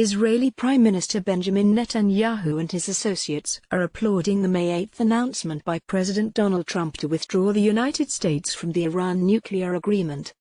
Israeli Prime Minister Benjamin Netanyahu and his associates are applauding the May 8 announcement by President Donald Trump to withdraw the United States from the Iran nuclear agreement.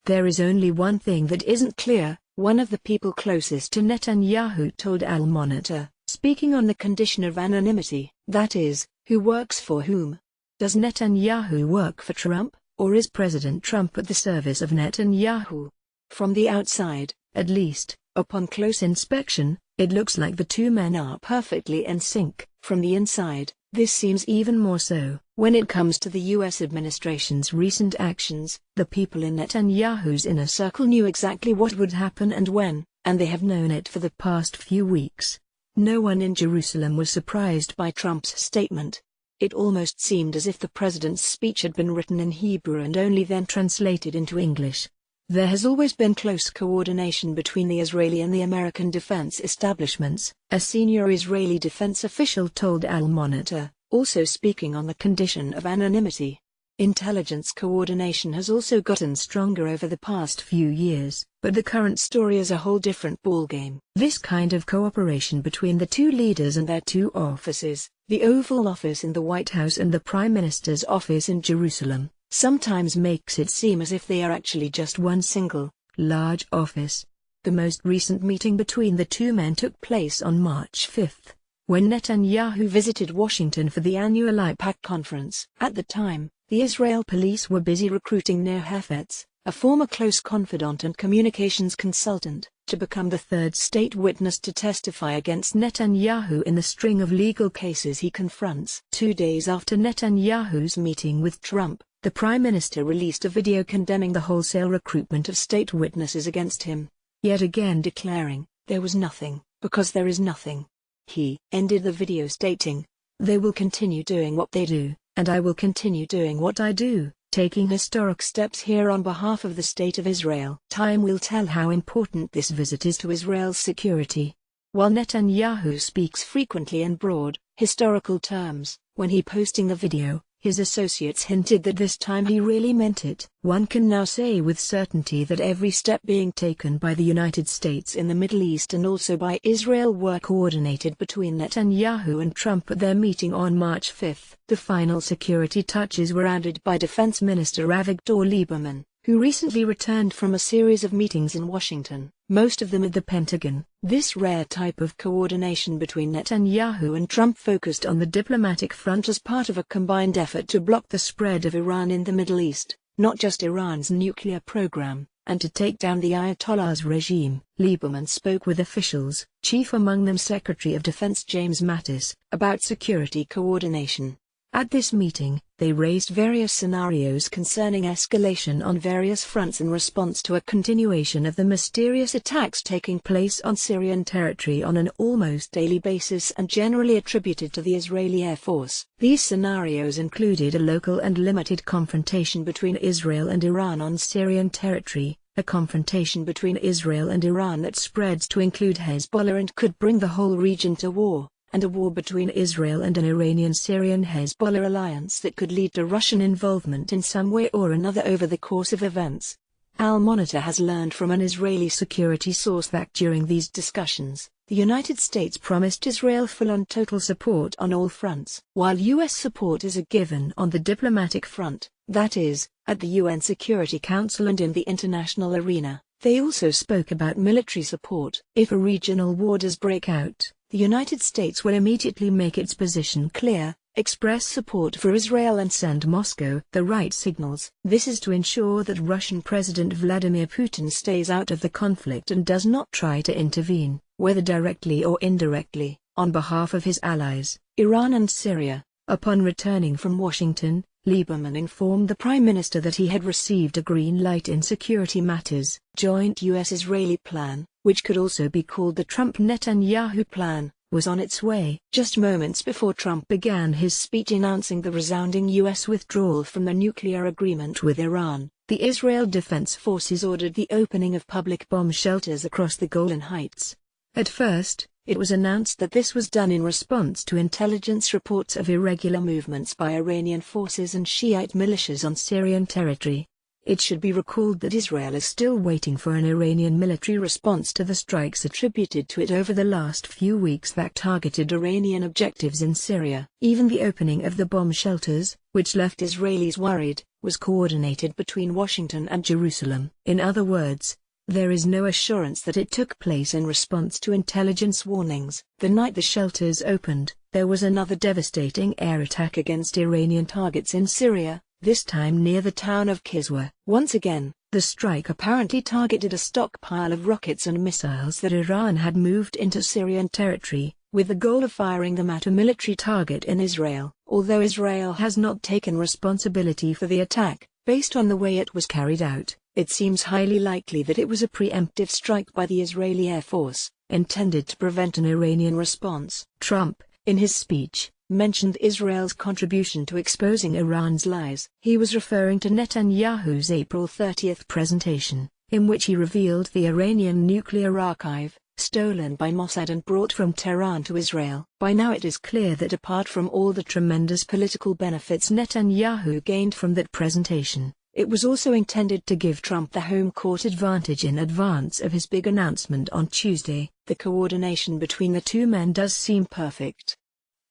There is only one thing that isn't clear, one of the people closest to Netanyahu told Al Monitor, speaking on the condition of anonymity, that is, who works for whom. Does Netanyahu work for Trump, or is President Trump at the service of Netanyahu? From the outside, at least, upon close inspection, it looks like the two men are perfectly in sync. From the inside, this seems even more so. When it comes to the U.S. administration's recent actions, the people in Netanyahu's inner circle knew exactly what would happen and when, and they have known it for the past few weeks. No one in Jerusalem was surprised by Trump's statement. It almost seemed as if the president's speech had been written in Hebrew and only then translated into English. There has always been close coordination between the Israeli and the American defense establishments, a senior Israeli defense official told Al Monitor, also speaking on the condition of anonymity. Intelligence coordination has also gotten stronger over the past few years, but the current story is a whole different ballgame. This kind of cooperation between the two leaders and their two offices, the Oval Office in the White House and the Prime Minister's office in Jerusalem, sometimes makes it seem as if they are actually just one single, large office. The most recent meeting between the two men took place on March 5, when Netanyahu visited Washington for the annual AIPAC conference. At the time, the Israel police were busy recruiting Nir Hefetz, a former close confidant and communications consultant, to become the third state witness to testify against Netanyahu in the string of legal cases he confronts. 2 days after Netanyahu's meeting with Trump, the Prime Minister released a video condemning the wholesale recruitment of state witnesses against him, yet again declaring, "There was nothing, because there is nothing." He ended the video stating, "They will continue doing what they do, and I will continue doing what I do, taking historic steps here on behalf of the State of Israel. Time will tell how important this visit is to Israel's security." While Netanyahu speaks frequently in broad, historical terms, when he posting the video, his associates hinted that this time he really meant it. One can now say with certainty that every step being taken by the United States in the Middle East and also by Israel were coordinated between Netanyahu and Trump at their meeting on March 5. The final security touches were added by Defense Minister Avigdor Lieberman, who recently returned from a series of meetings in Washington, most of them at the Pentagon. This rare type of coordination between Netanyahu and Trump focused on the diplomatic front as part of a combined effort to block the spread of Iran in the Middle East, not just Iran's nuclear program, and to take down the Ayatollah's regime. Lieberman spoke with officials, chief among them Secretary of Defense James Mattis, about security coordination. At this meeting, they raised various scenarios concerning escalation on various fronts in response to a continuation of the mysterious attacks taking place on Syrian territory on an almost daily basis and generally attributed to the Israeli Air Force. These scenarios included a local and limited confrontation between Israel and Iran on Syrian territory, a confrontation between Israel and Iran that spreads to include Hezbollah and could bring the whole region to war, and a war between Israel and an Iranian-Syrian Hezbollah alliance that could lead to Russian involvement in some way or another over the course of events. Al Monitor has learned from an Israeli security source that during these discussions, the United States promised Israel full-on total support on all fronts. While U.S. support is a given on the diplomatic front, that is, at the UN Security Council and in the international arena, they also spoke about military support. If a regional war does break out, the United States will immediately make its position clear, express support for Israel and send Moscow the right signals. This is to ensure that Russian President Vladimir Putin stays out of the conflict and does not try to intervene, whether directly or indirectly, on behalf of his allies, Iran and Syria. Upon returning from Washington, Lieberman informed the Prime Minister that he had received a green light in security matters. Joint U.S.-Israeli plan, which could also be called the Trump-Netanyahu plan, was on its way. Just moments before Trump began his speech announcing the resounding U.S. withdrawal from the nuclear agreement with Iran, the Israel Defense Forces ordered the opening of public bomb shelters across the Golan Heights. At first, it was announced that this was done in response to intelligence reports of irregular movements by Iranian forces and Shiite militias on Syrian territory. It should be recalled that Israel is still waiting for an Iranian military response to the strikes attributed to it over the last few weeks that targeted Iranian objectives in Syria. Even the opening of the bomb shelters, which left Israelis worried, was coordinated between Washington and Jerusalem. In other words, there is no assurance that it took place in response to intelligence warnings. The night the shelters opened, there was another devastating air attack against Iranian targets in Syria, this time near the town of Kiswa. Once again, the strike apparently targeted a stockpile of rockets and missiles that Iran had moved into Syrian territory, with the goal of firing them at a military target in Israel. Although Israel has not taken responsibility for the attack, based on the way it was carried out, it seems highly likely that it was a preemptive strike by the Israeli Air Force, intended to prevent an Iranian response. Trump, in his speech, mentioned Israel's contribution to exposing Iran's lies. He was referring to Netanyahu's April 30 presentation, in which he revealed the Iranian nuclear archive, stolen by Mossad and brought from Tehran to Israel. By now it is clear that apart from all the tremendous political benefits Netanyahu gained from that presentation, it was also intended to give Trump the home court advantage in advance of his big announcement on Tuesday. The coordination between the two men does seem perfect.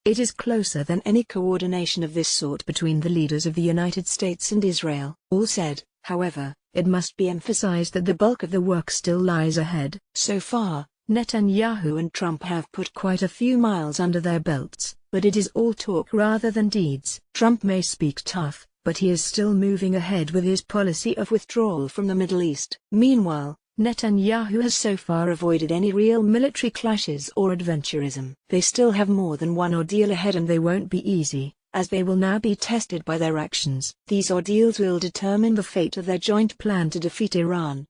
It is closer than any coordination of this sort between the leaders of the United States and Israel. All said, however, it must be emphasized that the bulk of the work still lies ahead. So far, Netanyahu and Trump have put quite a few miles under their belts, but it is all talk rather than deeds. Trump may speak tough, but he is still moving ahead with his policy of withdrawal from the Middle East. Meanwhile, Netanyahu has so far avoided any real military clashes or adventurism. They still have more than one ordeal ahead, and they won't be easy, as they will now be tested by their actions. These ordeals will determine the fate of their joint plan to defeat Iran.